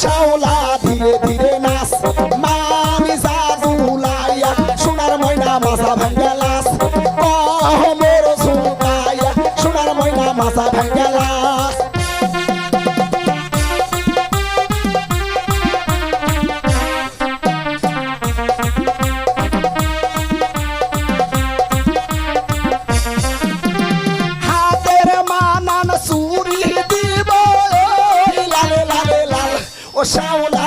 শাওলা ধীরে ধীরে নাচ মামি জাদুলাইয়া সোনার ময়না মাথা ভাঙ্গালাস মোর সুকাইয়া সোনার ময়না মাথা ভাঙ্গালাস হাতের মানান চুরি দিব লালে লালে লাল ও শাওলা